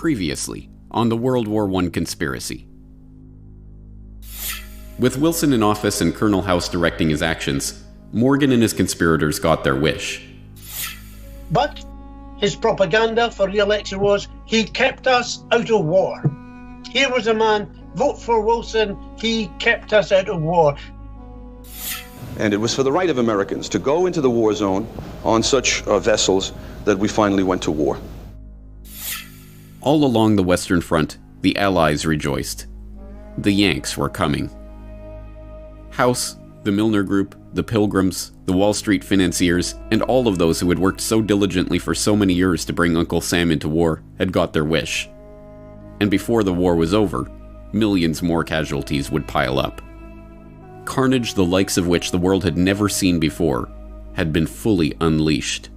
Previously, on the World War I conspiracy. With Wilson in office and Colonel House directing his actions, Morgan and his conspirators got their wish. But his propaganda for re-election was, he kept us out of war. Here was a man, vote for Wilson, he kept us out of war. And it was for the right of Americans to go into the war zone on such vessels that we finally went to war. All along the Western Front, the Allies rejoiced. The Yanks were coming. House, the Milner Group, the Pilgrims, the Wall Street financiers, and all of those who had worked so diligently for so many years to bring Uncle Sam into war had got their wish. And before the war was over, millions more casualties would pile up. Carnage the likes of which the world had never seen before had been fully unleashed.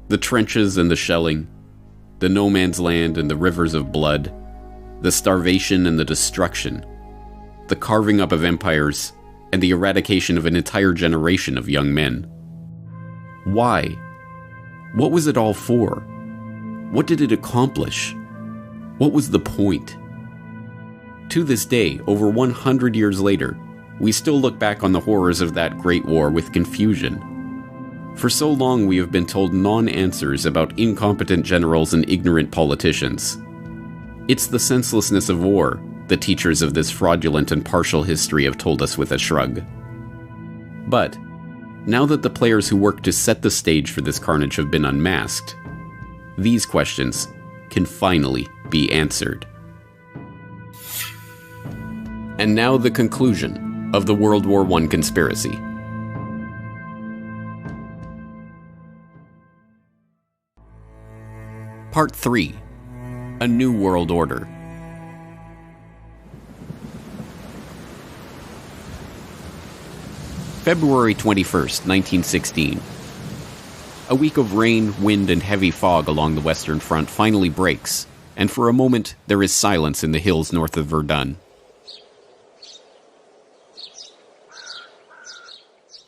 The trenches and the shelling, the no man's land and the rivers of blood, the starvation and the destruction, the carving up of empires, and the eradication of an entire generation of young men. Why? What was it all for? What did it accomplish? What was the point? To this day, over 100 years later, we still look back on the horrors of that great war with confusion. For so long we have been told non-answers about incompetent generals and ignorant politicians. It's the senselessness of war the teachers of this fraudulent and partial history have told us with a shrug. But, now that the players who worked to set the stage for this carnage have been unmasked, these questions can finally be answered. And now the conclusion of the World War I conspiracy. Part 3. A New World Order. February 21st, 1916. A week of rain, wind, and heavy fog along the Western Front finally breaks, and for a moment there is silence in the hills north of Verdun.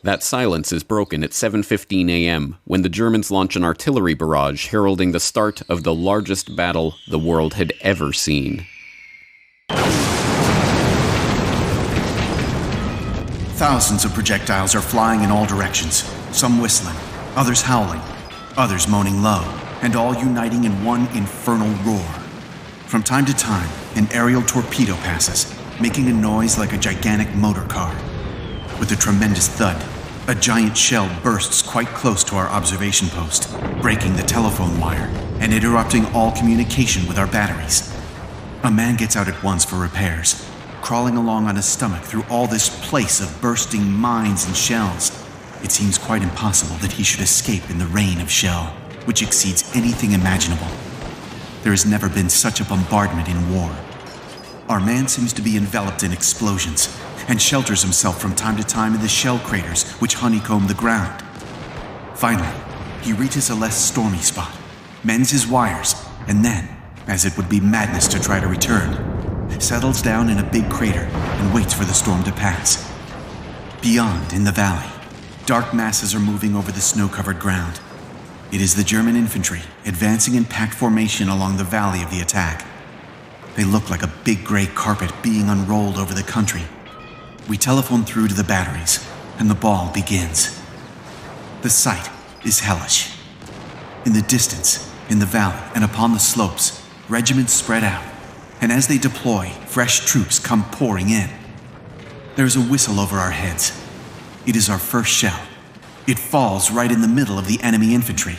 That silence is broken at 7:15 a.m. when the Germans launch an artillery barrage heralding the start of the largest battle the world had ever seen. Thousands of projectiles are flying in all directions, some whistling, others howling, others moaning low, and all uniting in one infernal roar. From time to time, an aerial torpedo passes, making a noise like a gigantic motor car. With a tremendous thud, a giant shell bursts quite close to our observation post, breaking the telephone wire and interrupting all communication with our batteries. A man gets out at once for repairs, crawling along on his stomach through all this place of bursting mines and shells. It seems quite impossible that he should escape in the rain of shell, which exceeds anything imaginable. There has never been such a bombardment in war. Our man seems to be enveloped in explosions, and shelters himself from time to time in the shell craters which honeycomb the ground. Finally, he reaches a less stormy spot, mends his wires, and then, as it would be madness to try to return, settles down in a big crater and waits for the storm to pass. Beyond, in the valley, dark masses are moving over the snow-covered ground. It is the German infantry advancing in packed formation along the valley of the attack. They look like a big gray carpet being unrolled over the country. We telephone through to the batteries, and the ball begins. The sight is hellish. In the distance, in the valley, and upon the slopes, regiments spread out, and as they deploy, fresh troops come pouring in. There is a whistle over our heads. It is our first shell. It falls right in the middle of the enemy infantry.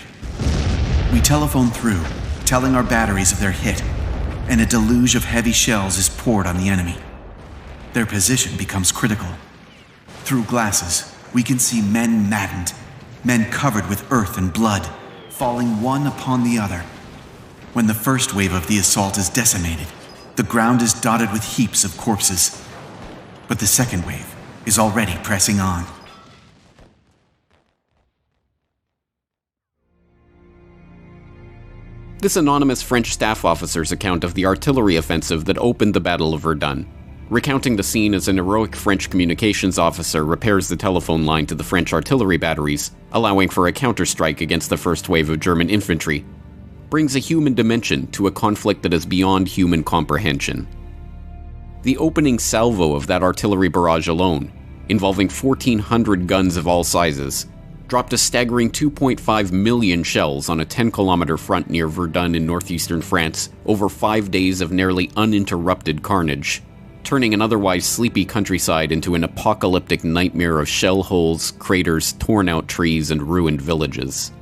We telephone through, telling our batteries of their hit, and a deluge of heavy shells is poured on the enemy. Their position becomes critical. Through glasses, we can see men maddened, men covered with earth and blood, falling one upon the other. When the first wave of the assault is decimated, the ground is dotted with heaps of corpses. But the second wave is already pressing on. This anonymous French staff officer's account of the artillery offensive that opened the Battle of Verdun, recounting the scene as an heroic French communications officer repairs the telephone line to the French artillery batteries, allowing for a counterstrike against the first wave of German infantry, brings a human dimension to a conflict that is beyond human comprehension. The opening salvo of that artillery barrage alone, involving 1,400 guns of all sizes, dropped a staggering 2.5 million shells on a 10-kilometer front near Verdun in northeastern France over 5 days of nearly uninterrupted carnage, turning an otherwise sleepy countryside into an apocalyptic nightmare of shell holes, craters, torn-out trees, and ruined villages.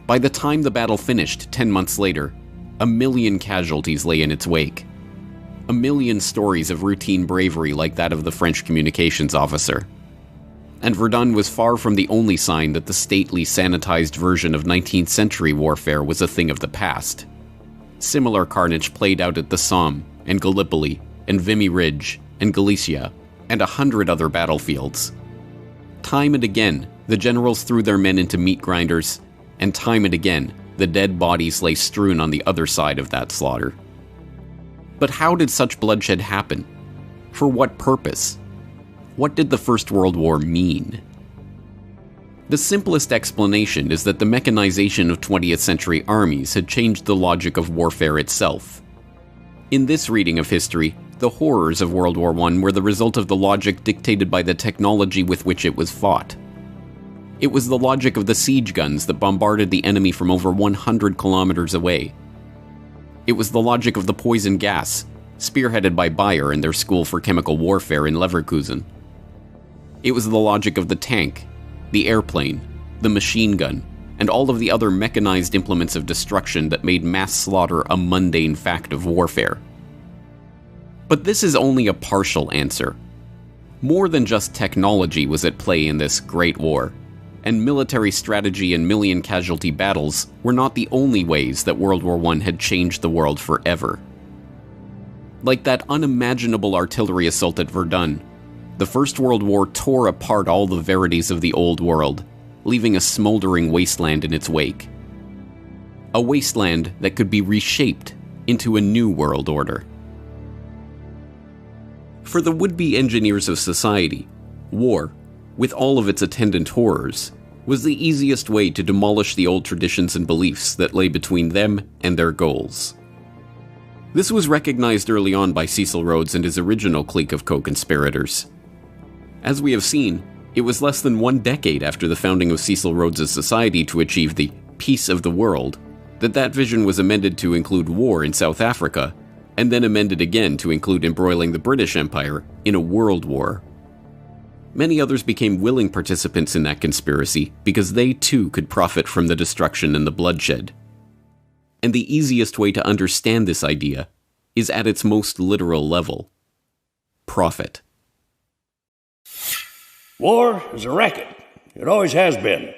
By the time the battle finished 10 months later, 1 million casualties lay in its wake. 1 million stories of routine bravery like that of the French communications officer. And Verdun was far from the only sign that the stately, sanitized version of 19th century warfare was a thing of the past. Similar carnage played out at the Somme, and Gallipoli, and Vimy Ridge, and Galicia, and 100 other battlefields. Time and again, the generals threw their men into meat grinders, and time and again, the dead bodies lay strewn on the other side of that slaughter. But how did such bloodshed happen? For what purpose? What did the First World War mean? The simplest explanation is that the mechanization of 20th century armies had changed the logic of warfare itself. In this reading of history, the horrors of World War I were the result of the logic dictated by the technology with which it was fought. It was the logic of the siege guns that bombarded the enemy from over 100 kilometers away. It was the logic of the poison gas, spearheaded by Bayer and their School for Chemical Warfare in Leverkusen. It was the logic of the tank, the airplane, the machine gun, and all of the other mechanized implements of destruction that made mass slaughter a mundane fact of warfare. But this is only a partial answer. More than just technology was at play in this Great War, and military strategy and million-casualty battles were not the only ways that World War I had changed the world forever. Like that unimaginable artillery assault at Verdun, the First World War tore apart all the verities of the old world, leaving a smoldering wasteland in its wake. A wasteland that could be reshaped into a new world order. For the would-be engineers of society, war, with all of its attendant horrors, was the easiest way to demolish the old traditions and beliefs that lay between them and their goals. This was recognized early on by Cecil Rhodes and his original clique of co-conspirators. As we have seen, it was less than 1 decade after the founding of Cecil Rhodes' society to achieve the peace of the world that vision was amended to include war in South Africa, and then amended again to include embroiling the British Empire in a world war. Many others became willing participants in that conspiracy because they too could profit from the destruction and the bloodshed. And the easiest way to understand this idea is at its most literal level: profit. War is a racket. It always has been.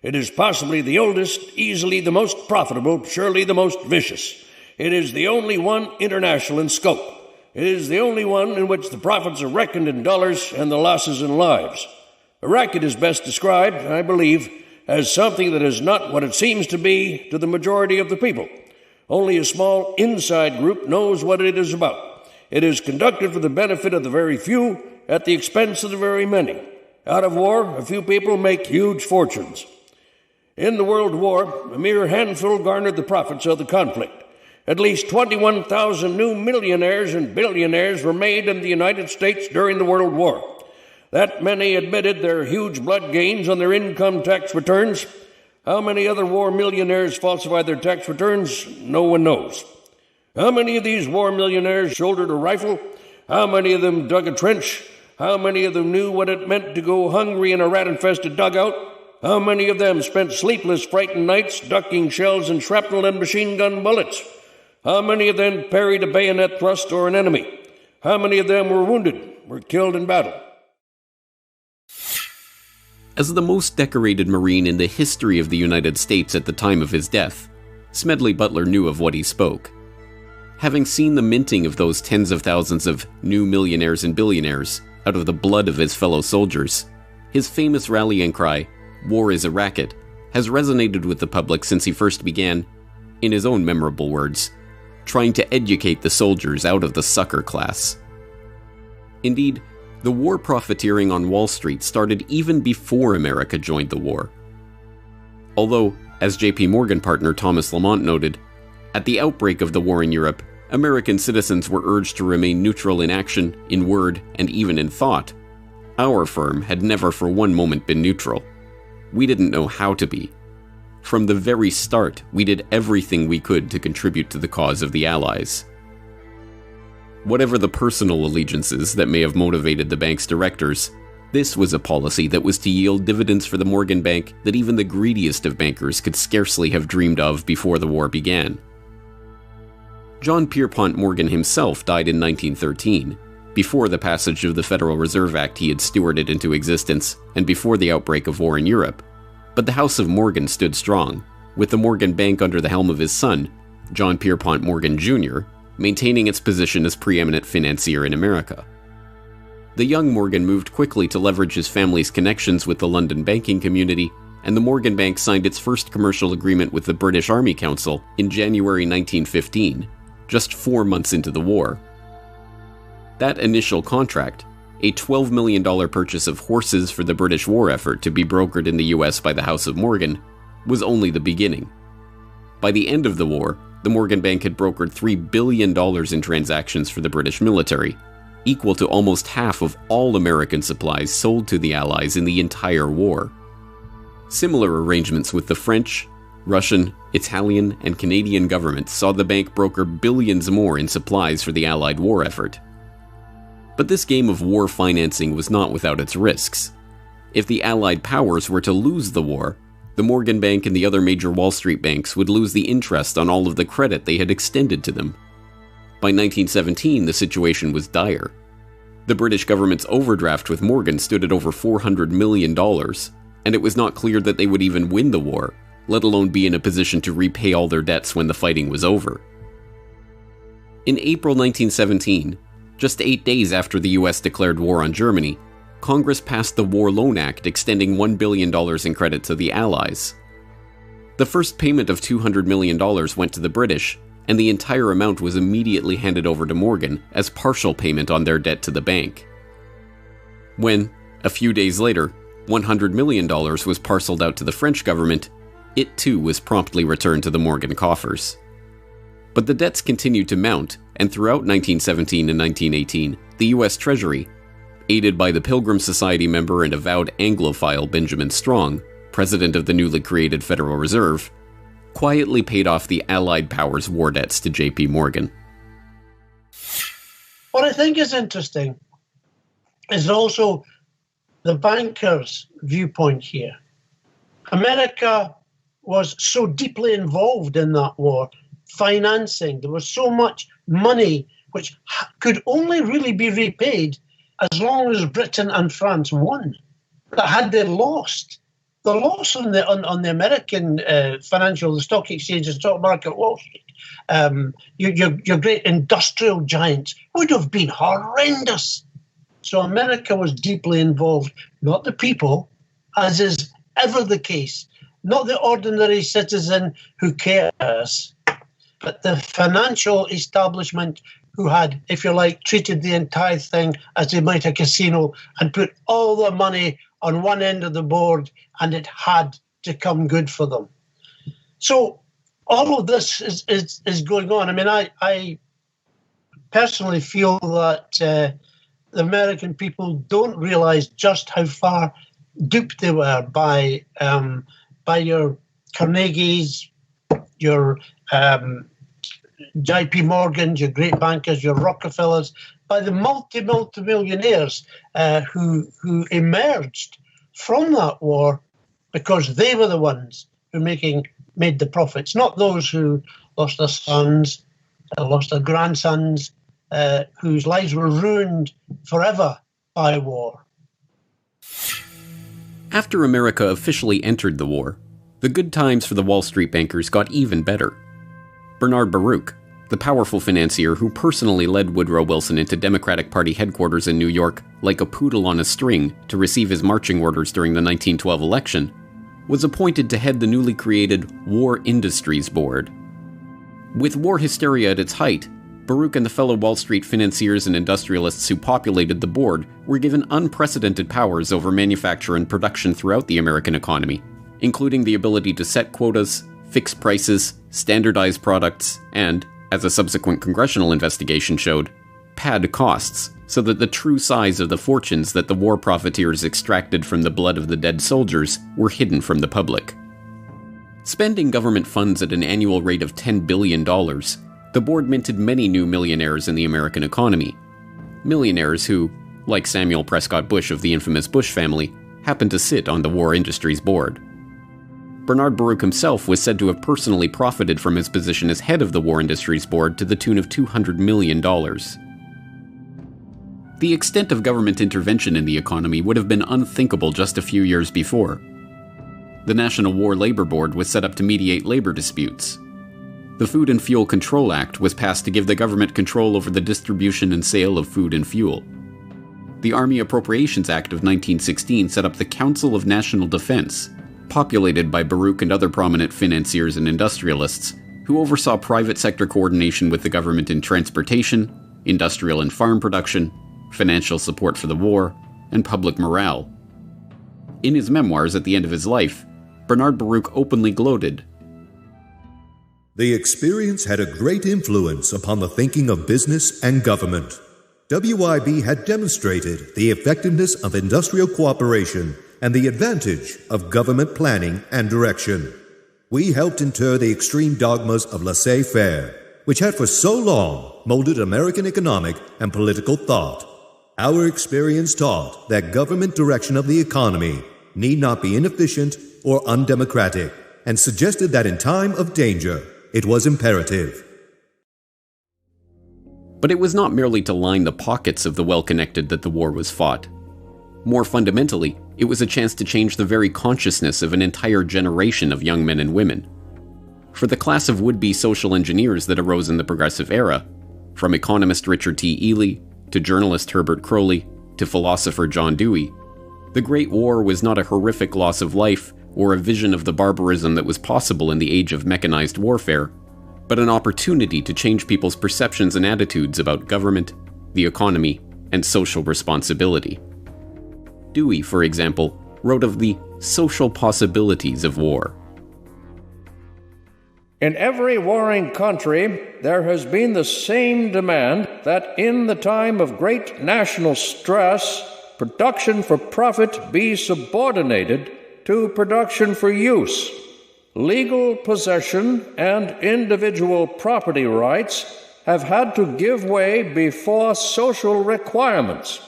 It is possibly the oldest, easily the most profitable, surely the most vicious. It is the only one international in scope. It is the only one in which the profits are reckoned in dollars and the losses in lives. A racket is best described, I believe, as something that is not what it seems to be to the majority of the people. Only a small inside group knows what it is about. It is conducted for the benefit of the very few at the expense of the very many. Out of war, a few people make huge fortunes. In the World War, a mere handful garnered the profits of the conflict. At least 21,000 new millionaires and billionaires were made in the United States during the World War. That many admitted their huge blood gains on their income tax returns. How many other war millionaires falsified their tax returns? No one knows. How many of these war millionaires shouldered a rifle? How many of them dug a trench? How many of them knew what it meant to go hungry in a rat-infested dugout? How many of them spent sleepless, frightened nights ducking shells and shrapnel and machine gun bullets? How many of them parried a bayonet thrust or an enemy? How many of them were wounded, were killed in battle? As the most decorated Marine in the history of the United States at the time of his death, Smedley Butler knew of what he spoke. Having seen the minting of those tens of thousands of new millionaires and billionaires out of the blood of his fellow soldiers, his famous rallying cry, "War is a racket," has resonated with the public since he first began, in his own memorable words, trying to educate the soldiers out of the sucker class. Indeed, the war profiteering on Wall Street started even before America joined the war. Although, As JP Morgan partner Thomas Lamont noted, at the outbreak of the war in Europe, American citizens were urged to remain neutral in action, in word, and even in thought. Our firm had never for one moment been neutral. We didn't know how to be. From the very start, we did everything we could to contribute to the cause of the Allies. Whatever the personal allegiances that may have motivated the bank's directors, this was a policy that was to yield dividends for the Morgan Bank that even the greediest of bankers could scarcely have dreamed of before the war began. John Pierpont Morgan himself died in 1913, before the passage of the Federal Reserve Act he had stewarded into existence, and before the outbreak of war in Europe. But the House of Morgan stood strong, with the Morgan Bank under the helm of his son, John Pierpont Morgan Jr., maintaining its position as preeminent financier in America. The young Morgan moved quickly to leverage his family's connections with the London banking community, and the Morgan Bank signed its first commercial agreement with the British Army Council in January 1915, just 4 months into the war. That initial contract, a $12 million purchase of horses for the British war effort to be brokered in the US by the House of Morgan, was only the beginning. By the end of the war, the Morgan Bank had brokered $3 billion in transactions for the British military, equal to almost half of all American supplies sold to the Allies in the entire war. Similar arrangements with the French, Russian, Italian, and Canadian governments saw the bank broker billions more in supplies for the Allied war effort. But this game of war financing was not without its risks. If the Allied powers were to lose the war, the Morgan Bank and the other major Wall Street banks would lose the interest on all of the credit they had extended to them. By 1917, the situation was dire. The British government's overdraft with Morgan stood at over $400 million, and it was not clear that they would even win the war, let alone be in a position to repay all their debts when the fighting was over. In April 1917, just 8 days after the US declared war on Germany, Congress passed the War Loan Act extending $1 billion in credit to the Allies. The first payment of $200 million went to the British, and the entire amount was immediately handed over to Morgan as partial payment on their debt to the bank. When, a few days later, $100 million was parceled out to the French government, it too was promptly returned to the Morgan coffers. But the debts continued to mount, and throughout 1917 and 1918, the US Treasury, aided by the Pilgrim Society member and avowed Anglophile Benjamin Strong, president of the newly created Federal Reserve, quietly paid off the Allied powers' war debts to JP Morgan. What I think is interesting is also the bankers' viewpoint here. America was so deeply involved in that war, financing. There was so much money which could only really be repaid as long as Britain and France won. That had they lost, the loss on the American financial, the stock exchange, the stock market, Wall Street, your great industrial giants would have been horrendous. So America was deeply involved, not the people, as is ever the case, not the ordinary citizen who cares, but the financial establishment who had, if you like, treated the entire thing as they might a casino and put all the money on one end of the board, and it had to come good for them. So all of this is going on. I mean, I personally feel that the American people don't realize just how far duped they were by your Carnegies, your JP Morgans, your great bankers, your Rockefellers, by the multi-millionaires who emerged from that war because they were the ones who made the profits, not those who lost their sons, lost their grandsons, whose lives were ruined forever by war. After America officially entered the war, the good times for the Wall Street bankers got even better. Bernard Baruch, the powerful financier who personally led Woodrow Wilson into Democratic Party headquarters in New York like a poodle on a string to receive his marching orders during the 1912 election, was appointed to head the newly created War Industries Board. With war hysteria at its height, Baruch and the fellow Wall Street financiers and industrialists who populated the board were given unprecedented powers over manufacture and production throughout the American economy, including the ability to set quotas, fix prices, standardize products, and, as a subsequent congressional investigation showed, pad costs so that the true size of the fortunes that the war profiteers extracted from the blood of the dead soldiers were hidden from the public. Spending government funds at an annual rate of $10 billion, the board minted many new millionaires in the American economy. Millionaires who, like Samuel Prescott Bush of the infamous Bush family, happened to sit on the War Industries Board. Bernard Baruch himself was said to have personally profited from his position as head of the War Industries Board to the tune of $200 million. The extent of government intervention in the economy would have been unthinkable just a few years before. The National War Labor Board was set up to mediate labor disputes. The Food and Fuel Control Act was passed to give the government control over the distribution and sale of food and fuel. The Army Appropriations Act of 1916 set up the Council of National Defense, populated by Baruch and other prominent financiers and industrialists, who oversaw private sector coordination with the government in transportation, industrial and farm production, financial support for the war, and public morale. In his memoirs at the end of his life, Bernard Baruch openly gloated, "The experience had a great influence upon the thinking of business and government. WIB had demonstrated the effectiveness of industrial cooperation and the advantage of government planning and direction. We helped inter the extreme dogmas of laissez-faire, which had for so long molded American economic and political thought. Our experience taught that government direction of the economy need not be inefficient or undemocratic, and suggested that in time of danger, it was imperative." But it was not merely to line the pockets of the well-connected that the war was fought. More fundamentally, it was a chance to change the very consciousness of an entire generation of young men and women. For the class of would-be social engineers that arose in the Progressive Era, from economist Richard T. Ely, to journalist Herbert Croly, to philosopher John Dewey, the Great War was not a horrific loss of life or a vision of the barbarism that was possible in the age of mechanized warfare, but an opportunity to change people's perceptions and attitudes about government, the economy, and social responsibility. Dewey, for example, wrote of the social possibilities of war. In every warring country, there has been the same demand that in the time of great national stress, production for profit be subordinated to production for use. Legal possession and individual property rights have had to give way before social requirements.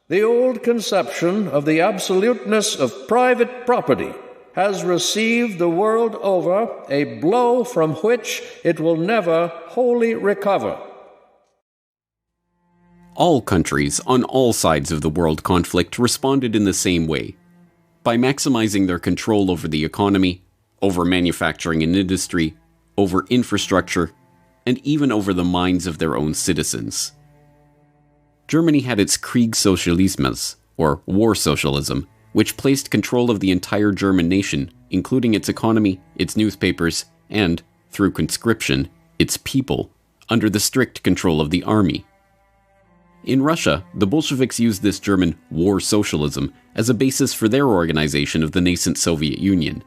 The old conception of the absoluteness of private property has received the world over a blow from which it will never wholly recover. All countries on all sides of the world conflict responded in the same way, by maximizing their control over the economy, over manufacturing and industry, over infrastructure, and even over the minds of their own citizens. Germany had its Kriegssozialismus, or war socialism, which placed control of the entire German nation, including its economy, its newspapers, and, through conscription, its people, under the strict control of the army. In Russia, the Bolsheviks used this German war socialism as a basis for their organization of the nascent Soviet Union.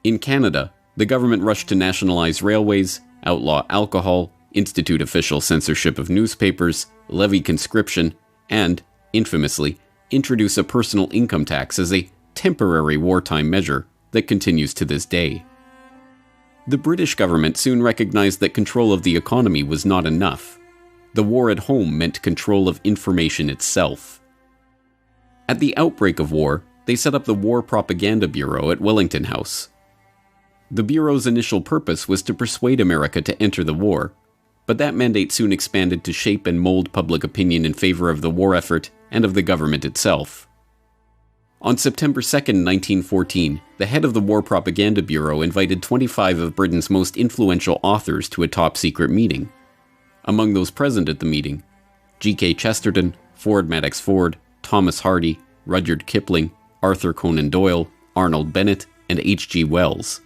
In Canada, the government rushed to nationalize railways, outlaw alcohol, institute official censorship of newspapers, levy conscription, and, infamously, introduce a personal income tax as a temporary wartime measure that continues to this day. The British government soon recognized that control of the economy was not enough. The war at home meant control of information itself. At the outbreak of war, they set up the War Propaganda Bureau at Wellington House. The Bureau's initial purpose was to persuade America to enter the war, but that mandate soon expanded to shape and mold public opinion in favor of the war effort and of the government itself. On September 2, 1914, the head of the War Propaganda Bureau invited 25 of Britain's most influential authors to a top-secret meeting. Among those present at the meeting, G.K. Chesterton, Ford Madox Ford, Thomas Hardy, Rudyard Kipling, Arthur Conan Doyle, Arnold Bennett, and H.G. Wells.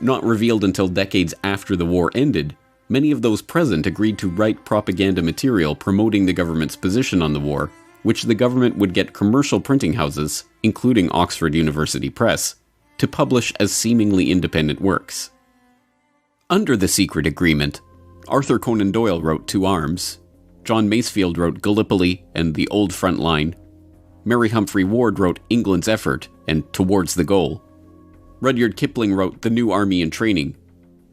Not revealed until decades after the war ended, many of those present agreed to write propaganda material promoting the government's position on the war, which the government would get commercial printing houses, including Oxford University Press, to publish as seemingly independent works. Under the secret agreement, Arthur Conan Doyle wrote To Arms, John Masefield wrote Gallipoli and The Old Front Line, Mary Humphrey Ward wrote England's Effort and Towards the Goal, Rudyard Kipling wrote The New Army in Training,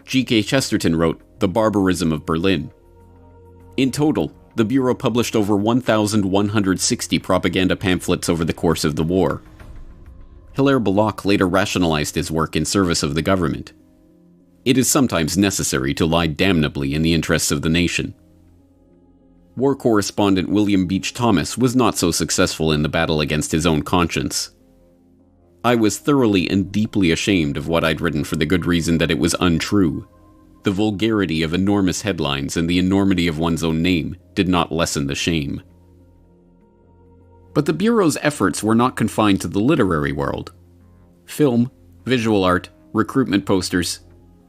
G.K. Chesterton wrote The Barbarism of Berlin. In total, the Bureau published over 1,160 propaganda pamphlets over the course of the war. Hilaire Belloc later rationalized his work in service of the government. It is sometimes necessary to lie damnably in the interests of the nation. War correspondent William Beach Thomas was not so successful in the battle against his own conscience. I was thoroughly and deeply ashamed of what I'd written for the good reason that it was untrue. The vulgarity of enormous headlines and the enormity of one's own name did not lessen the shame. But the Bureau's efforts were not confined to the literary world. Film, visual art, recruitment posters,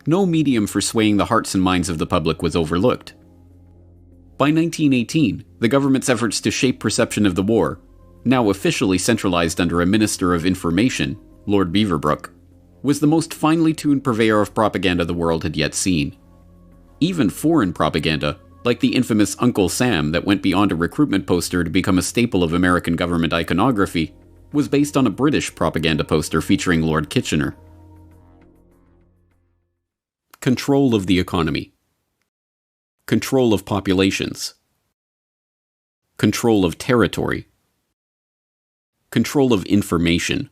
no medium for swaying the hearts and minds of the public was overlooked. By 1918, the government's efforts to shape perception of the war, now officially centralized under a Minister of Information, Lord Beaverbrook, was the most finely tuned purveyor of propaganda the world had yet seen. Even foreign propaganda, like the infamous Uncle Sam that went beyond a recruitment poster to become a staple of American government iconography, was based on a British propaganda poster featuring Lord Kitchener. Control of the economy. Control of populations. Control of territory. Control of information.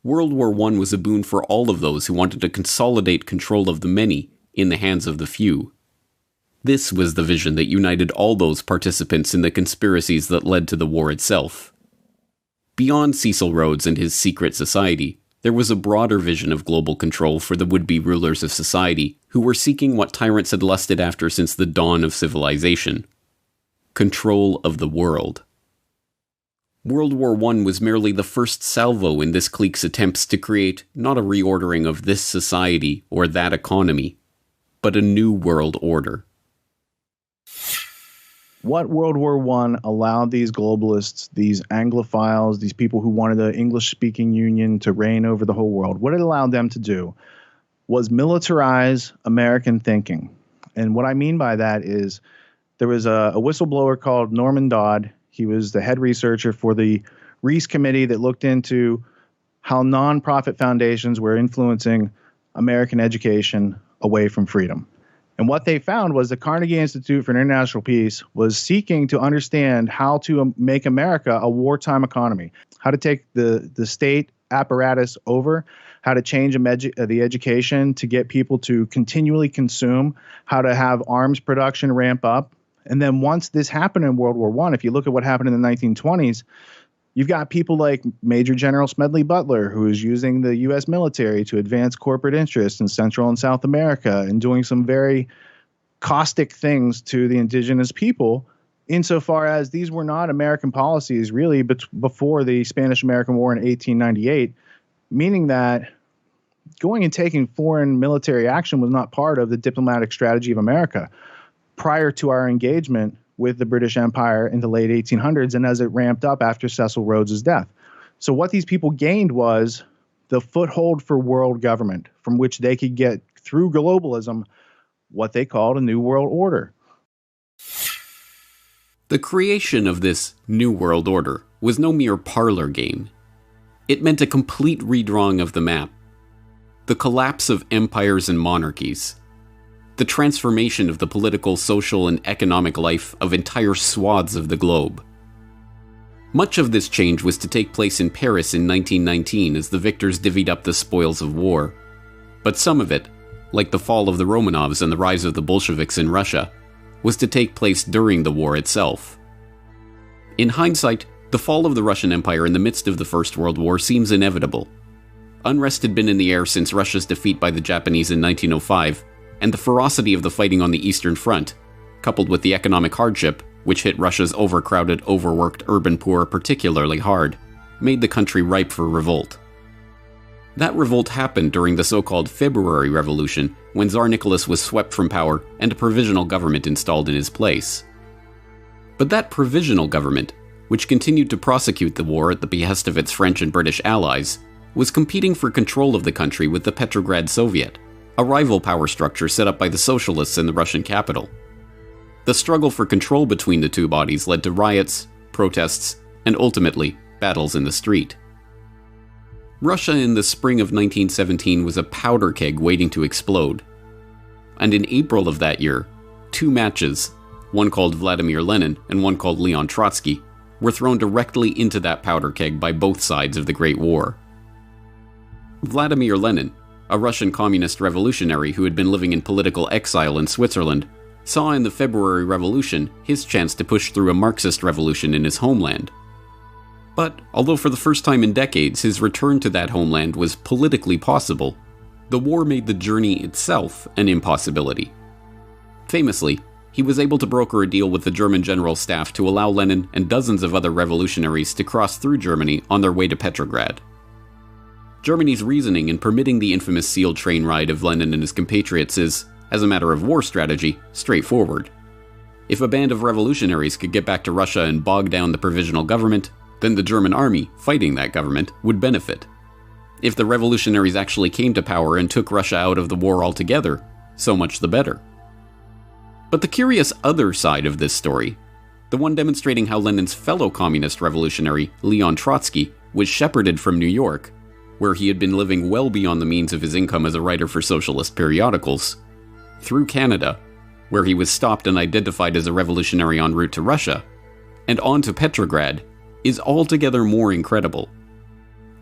World War I was a boon for all of those who wanted to consolidate control of the many in the hands of the few. This was the vision that united all those participants in the conspiracies that led to the war itself. Beyond Cecil Rhodes and his secret society, there was a broader vision of global control for the would-be rulers of society who were seeking what tyrants had lusted after since the dawn of civilization: control of the world. World War I was merely the first salvo in this clique's attempts to create not a reordering of this society or that economy, but a new world order. What World War I allowed these globalists, these Anglophiles, these people who wanted the English-speaking union to reign over the whole world, what it allowed them to do was militarize American thinking. And what I mean by that is there was a whistleblower called Norman Dodd. He was the head researcher for the Reese Committee that looked into how nonprofit foundations were influencing American education away from freedom. And what they found was the Carnegie Institute for International Peace was seeking to understand how to make America a wartime economy, how to take the state apparatus over, how to change the education to get people to continually consume, how to have arms production ramp up. And then once this happened in World War I, if you look at what happened in the 1920s, you've got people like Major General Smedley Butler, who is using the U.S. military to advance corporate interests in Central and South America and doing some very caustic things to the indigenous people, insofar as these were not American policies really before the Spanish-American War in 1898, meaning that going and taking foreign military action was not part of the diplomatic strategy of America prior to our engagement with the British Empire in the late 1800s and as it ramped up after Cecil Rhodes' death. So what these people gained was the foothold for world government from which they could get, through globalism, what they called a new world order. The creation of this new world order was no mere parlor game. It meant a complete redrawing of the map, the collapse of empires and monarchies, the transformation of the political, social, and economic life of entire swaths of the globe. Much of this change was to take place in Paris in 1919 as the victors divvied up the spoils of war. But some of it, like the fall of the Romanovs and the rise of the Bolsheviks in Russia, was to take place during the war itself. In hindsight, the fall of the Russian Empire in the midst of the First World War seems inevitable. Unrest had been in the air since Russia's defeat by the Japanese in 1905, and the ferocity of the fighting on the Eastern Front, coupled with the economic hardship, which hit Russia's overcrowded, overworked urban poor particularly hard, made the country ripe for revolt. That revolt happened during the so-called February Revolution, when Tsar Nicholas was swept from power and a provisional government installed in his place. But that provisional government, which continued to prosecute the war at the behest of its French and British allies, was competing for control of the country with the Petrograd Soviet, a rival power structure set up by the socialists in the Russian capital. The struggle for control between the two bodies led to riots, protests, and ultimately, battles in the street. Russia in the spring of 1917 was a powder keg waiting to explode. And in April of that year, two matches, one called Vladimir Lenin and one called Leon Trotsky, were thrown directly into that powder keg by both sides of the Great War. Vladimir Lenin, a Russian communist revolutionary who had been living in political exile in Switzerland, saw in the February Revolution his chance to push through a Marxist revolution in his homeland. But, although for the first time in decades his return to that homeland was politically possible, the war made the journey itself an impossibility. Famously, he was able to broker a deal with the German General Staff to allow Lenin and dozens of other revolutionaries to cross through Germany on their way to Petrograd. Germany's reasoning in permitting the infamous sealed train ride of Lenin and his compatriots is, as a matter of war strategy, straightforward. If a band of revolutionaries could get back to Russia and bog down the provisional government, then the German army, fighting that government, would benefit. If the revolutionaries actually came to power and took Russia out of the war altogether, so much the better. But the curious other side of this story, the one demonstrating how Lenin's fellow communist revolutionary, Leon Trotsky, was shepherded from New York, where he had been living well beyond the means of his income as a writer for socialist periodicals, through Canada, where he was stopped and identified as a revolutionary en route to Russia, and on to Petrograd, is altogether more incredible.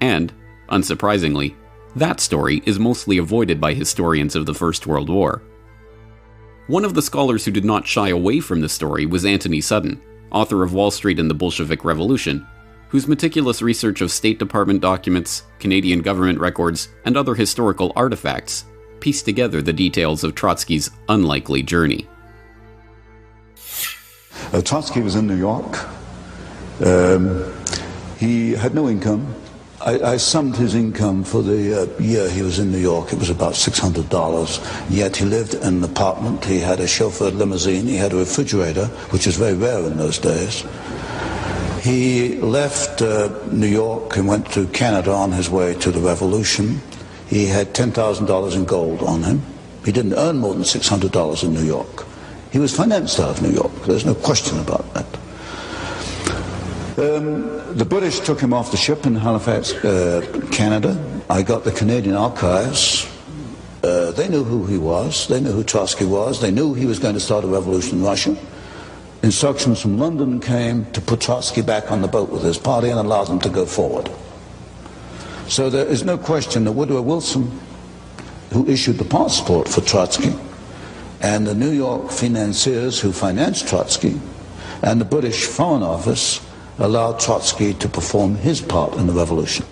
And, unsurprisingly, that story is mostly avoided by historians of the First World War. One of the scholars who did not shy away from the story was Anthony Sutton, author of Wall Street and the Bolshevik Revolution, whose meticulous research of State Department documents, Canadian government records, and other historical artifacts pieced together the details of Trotsky's unlikely journey. Trotsky was in New York. He had no income. I summed his income for the year he was in New York. It was about $600. Yet he lived in an apartment. He had a chauffeured limousine. He had a refrigerator, which was very rare in those days. He left New York and went to Canada on his way to the revolution. He had $10,000 in gold on him. He didn't earn more than $600 in New York. He was financed out of New York. There's no question about that. The British took him off the ship in Halifax, Canada. I got the Canadian archives. They knew who he was. They knew who Trotsky was. They knew he was going to start a revolution in Russia. Instructions from London came to put Trotsky back on the boat with his party and allow them to go forward. So there is no question that Woodrow Wilson, who issued the passport for Trotsky, and the New York financiers who financed Trotsky, and the British Foreign Office allowed Trotsky to perform his part in the revolution.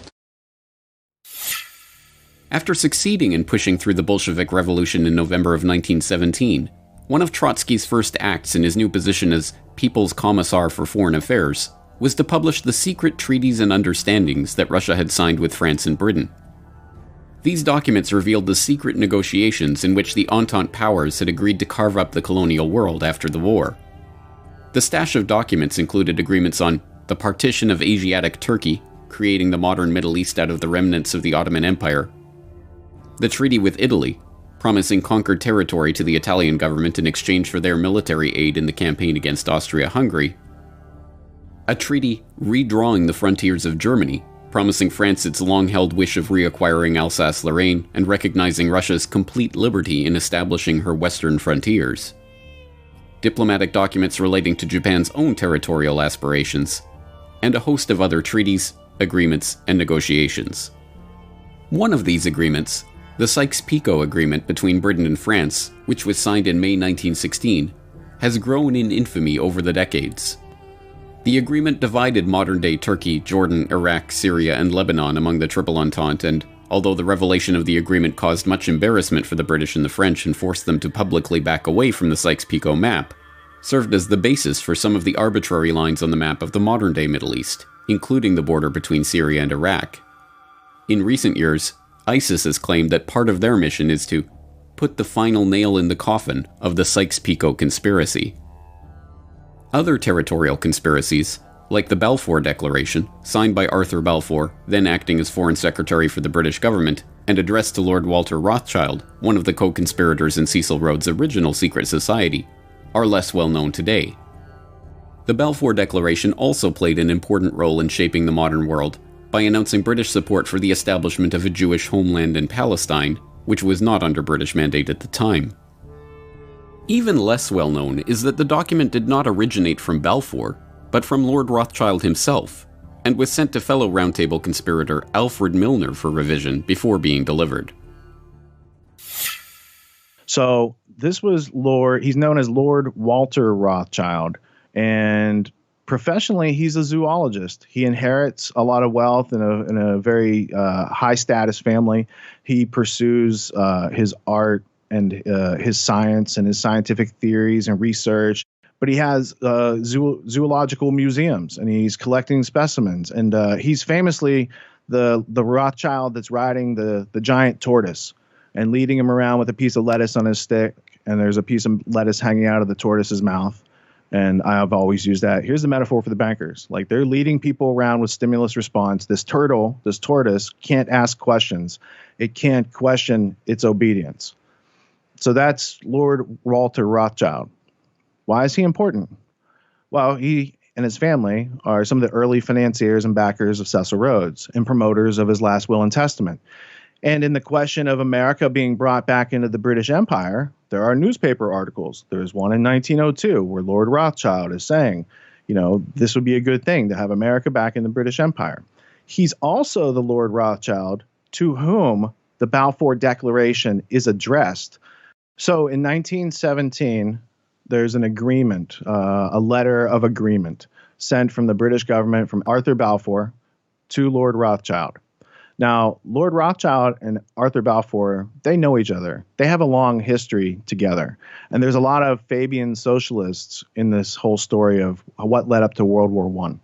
After succeeding in pushing through the Bolshevik Revolution in November of 1917, one of Trotsky's first acts in his new position as People's Commissar for Foreign Affairs was to publish the secret treaties and understandings that Russia had signed with France and Britain. These documents revealed the secret negotiations in which the Entente powers had agreed to carve up the colonial world after the war. The stash of documents included agreements on the partition of Asiatic Turkey, creating the modern Middle East out of the remnants of the Ottoman Empire, the treaty with Italy, promising conquered territory to the Italian government in exchange for their military aid in the campaign against Austria-Hungary, a treaty redrawing the frontiers of Germany, promising France its long-held wish of reacquiring Alsace-Lorraine and recognizing Russia's complete liberty in establishing her western frontiers, diplomatic documents relating to Japan's own territorial aspirations, and a host of other treaties, agreements, and negotiations. One of these agreements, the Sykes-Picot Agreement between Britain and France, which was signed in May 1916, has grown in infamy over the decades. The agreement divided modern-day Turkey, Jordan, Iraq, Syria, and Lebanon among the Triple Entente, and although the revelation of the agreement caused much embarrassment for the British and the French and forced them to publicly back away from the Sykes-Picot map, served as the basis for some of the arbitrary lines on the map of the modern-day Middle East, including the border between Syria and Iraq. In recent years, ISIS has claimed that part of their mission is to put the final nail in the coffin of the Sykes-Picot conspiracy. Other territorial conspiracies, like the Balfour Declaration, signed by Arthur Balfour, then acting as Foreign Secretary for the British government, and addressed to Lord Walter Rothschild, one of the co-conspirators in Cecil Rhodes' original secret society, are less well known today. The Balfour Declaration also played an important role in shaping the modern world by announcing British support for the establishment of a Jewish homeland in Palestine, which was not under British mandate at the time. Even less well known is that the document did not originate from Balfour, but from Lord Rothschild himself, and was sent to fellow Round Table conspirator Alfred Milner for revision before being delivered. So this was he's known as Lord Walter Rothschild, and professionally he's a zoologist. He inherits a lot of wealth in a very high status family. He pursues his art and his science and his scientific theories and research. But he has zoological museums, and he's collecting specimens. And he's famously the Rothschild that's riding the giant tortoise and leading him around with a piece of lettuce on his stick. And there's a piece of lettuce hanging out of the tortoise's mouth. And I've always used that. Here's the metaphor for the bankers. Like, they're leading people around with stimulus response. This tortoise can't ask questions. It can't question its obedience. So that's Lord Walter Rothschild. Why is he important? Well, he and his family are some of the early financiers and backers of Cecil Rhodes and promoters of his last will and testament. And in the question of America being brought back into the British Empire, there are newspaper articles. There's one in 1902 where Lord Rothschild is saying, this would be a good thing to have America back in the British Empire. He's also the Lord Rothschild to whom the Balfour Declaration is addressed. So in 1917, there's an agreement, a letter of agreement sent from the British government from Arthur Balfour to Lord Rothschild. Now, Lord Rothschild and Arthur Balfour, they know each other. They have a long history together. And there's a lot of Fabian socialists in this whole story of what led up to World War I.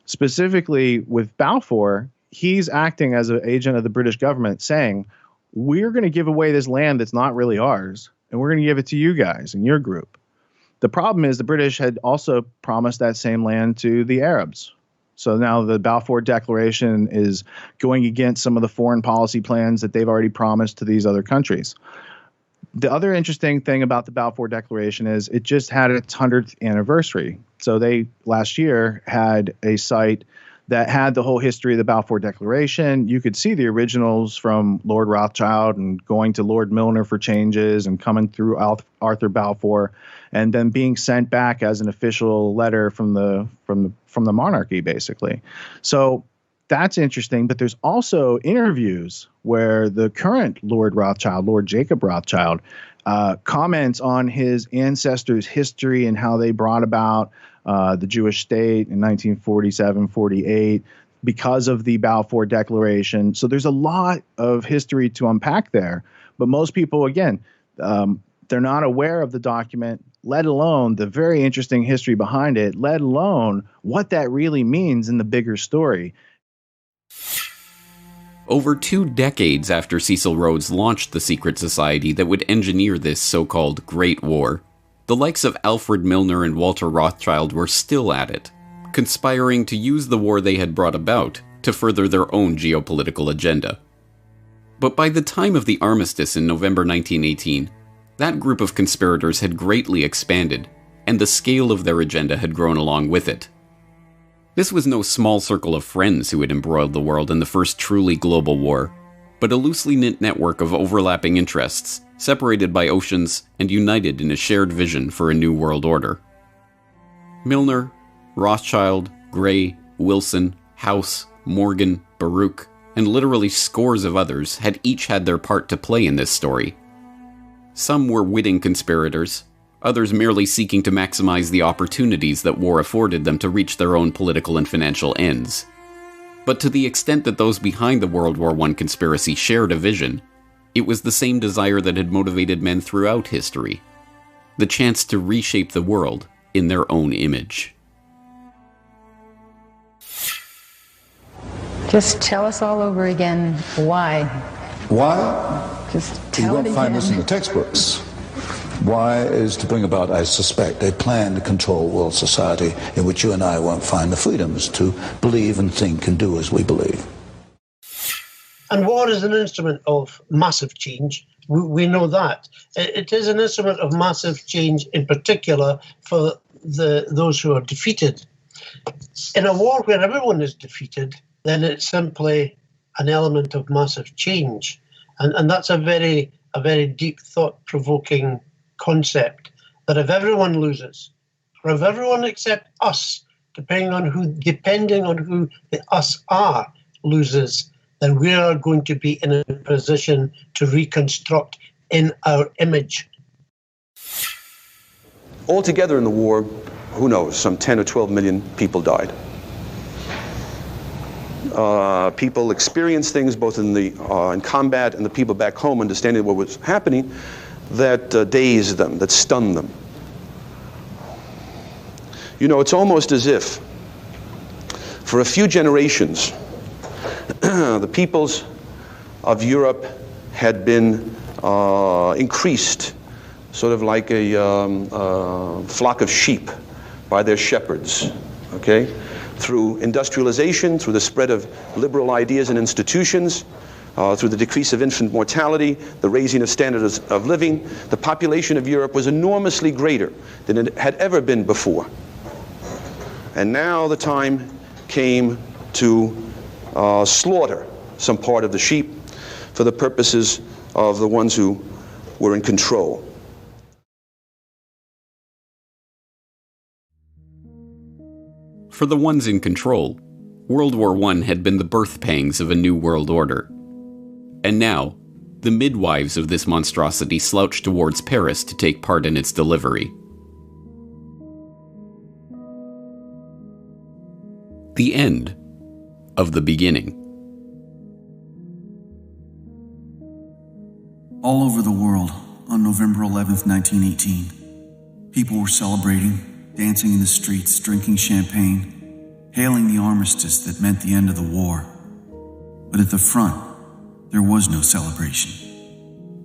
Specifically with Balfour, he's acting as an agent of the British government saying, we're going to give away this land that's not really ours, and we're going to give it to you guys and your group. The problem is the British had also promised that same land to the Arabs. So now the Balfour Declaration is going against some of the foreign policy plans that they've already promised to these other countries. The other interesting thing about the Balfour Declaration is it just had its 100th anniversary. So they last year had a site that had the whole history of the Balfour Declaration. You could see the originals from Lord Rothschild and going to Lord Milner for changes and coming through Arthur Balfour and then being sent back as an official letter from the monarchy, basically. So that's interesting. But there's also interviews where the current Lord Rothschild, Lord Jacob Rothschild, comments on his ancestors' history and how they brought about the Jewish state in 1947-48 because of the Balfour Declaration. So there's a lot of history to unpack there. But most people, again, they're not aware of the document, let alone the very interesting history behind it, let alone what that really means in the bigger story. Over 2 decades after Cecil Rhodes launched the secret society that would engineer this so-called Great War, the likes of Alfred Milner and Walter Rothschild were still at it, conspiring to use the war they had brought about to further their own geopolitical agenda. But by the time of the armistice in November 1918, that group of conspirators had greatly expanded, and the scale of their agenda had grown along with it. This was no small circle of friends who had embroiled the world in the first truly global war, but a loosely knit network of overlapping interests, separated by oceans and united in a shared vision for a new world order. Milner, Rothschild, Gray, Wilson, House, Morgan, Baruch, and literally scores of others had each had their part to play in this story. Some were witting conspirators, others merely seeking to maximize the opportunities that war afforded them to reach their own political and financial ends. But to the extent that those behind the World War I conspiracy shared a vision, it was the same desire that had motivated men throughout history: the chance to reshape the world in their own image. Just tell us all over again why. Why? Just You tell it won't again. find this in the textbooks. Why is to bring about, I suspect, a plan to control world society in which you and I won't find the freedoms to believe and think and do as we believe. And war is an instrument of massive change. We know that. It is an instrument of massive change, in particular for those who are defeated. In a war where everyone is defeated, then it's simply an element of massive change. And that's a very deep, thought-provoking concept, that if everyone loses, or if everyone except us, depending on who the us are, loses, then we are going to be in a position to reconstruct in our image. Altogether in the war, who knows, some 10 or 12 million people died. People experienced things both in combat, and the people back home understanding what was happening, that dazed them, that stunned them. You know, it's almost as if for a few generations the peoples of Europe had been increased, sort of like a flock of sheep by their shepherds, okay? Through industrialization, through the spread of liberal ideas and institutions, through the decrease of infant mortality, the raising of standards of living, the population of Europe was enormously greater than it had ever been before. And now the time came to slaughter some part of the sheep for the purposes of the ones who were in control. For the ones in control, World War I had been the birth pangs of a new world order. And now, the midwives of this monstrosity slouched towards Paris to take part in its delivery. The end of the beginning. All over the world, on November 11th, 1918, people were celebrating, dancing in the streets, drinking champagne, hailing the armistice that meant the end of the war. But at the front, there was no celebration.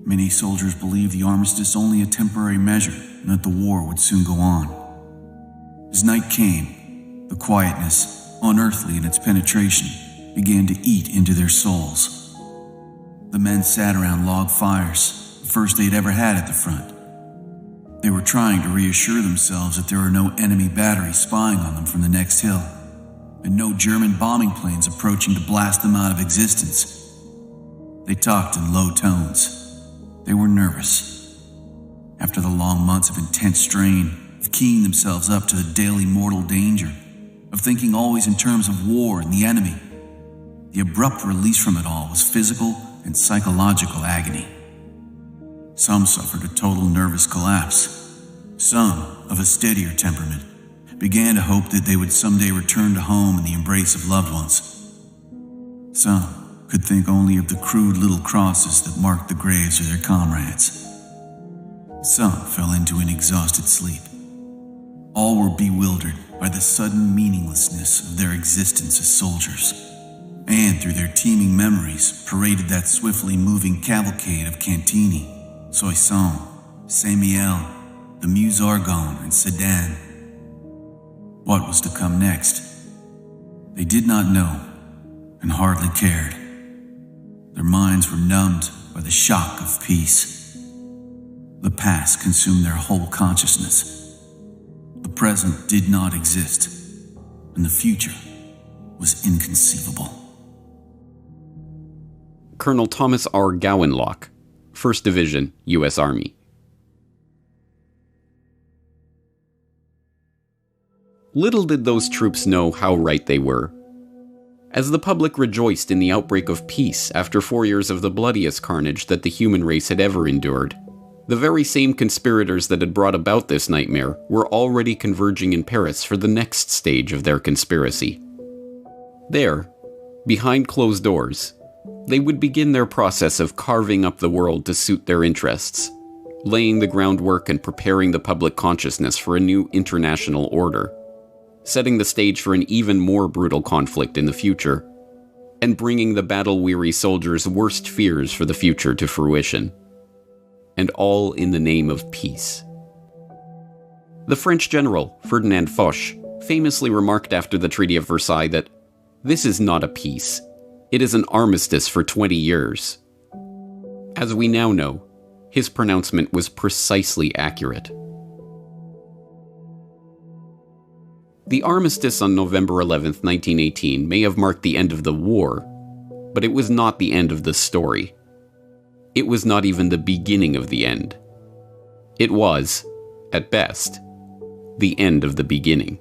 Many soldiers believed the armistice only a temporary measure and that the war would soon go on. As night came, the quietness, unearthly in its penetration, began to eat into their souls. The men sat around log fires, the first they'd ever had at the front. They were trying to reassure themselves that there were no enemy batteries spying on them from the next hill, and no German bombing planes approaching to blast them out of existence. They talked in low tones. They were nervous. After the long months of intense strain, of keying themselves up to the daily mortal danger, of thinking always in terms of war and the enemy, the abrupt release from it all was physical and psychological agony. Some suffered a total nervous collapse. Some, of a steadier temperament, began to hope that they would someday return to home in the embrace of loved ones. Some could think only of the crude little crosses that marked the graves of their comrades. Some fell into an exhausted sleep. All were bewildered by the sudden meaninglessness of their existence as soldiers, and through their teeming memories paraded that swiftly moving cavalcade of Cantini, Soissons, Saint-Mihiel, the Meuse Argonne, and Sedan. What was to come next? They did not know, and hardly cared. Their minds were numbed by the shock of peace. The past consumed their whole consciousness. The present did not exist, and the future was inconceivable. Colonel Thomas R. Gowanlock, 1st Division, U.S. Army. Little did those troops know how right they were. As the public rejoiced in the outbreak of peace after 4 years of the bloodiest carnage that the human race had ever endured, the very same conspirators that had brought about this nightmare were already converging in Paris for the next stage of their conspiracy. There, behind closed doors, they would begin their process of carving up the world to suit their interests, laying the groundwork and preparing the public consciousness for a new international order, setting the stage for an even more brutal conflict in the future, and bringing the battle-weary soldiers' worst fears for the future to fruition. and all in the name of peace. The French general, Ferdinand Foch, famously remarked after the Treaty of Versailles that, "This is not a peace. It is an armistice for 20 years. As we now know, his pronouncement was precisely accurate. The armistice on November 11, 1918 may have marked the end of the war, but it was not the end of the story. It was not even the beginning of the end. It was, at best, the end of the beginning.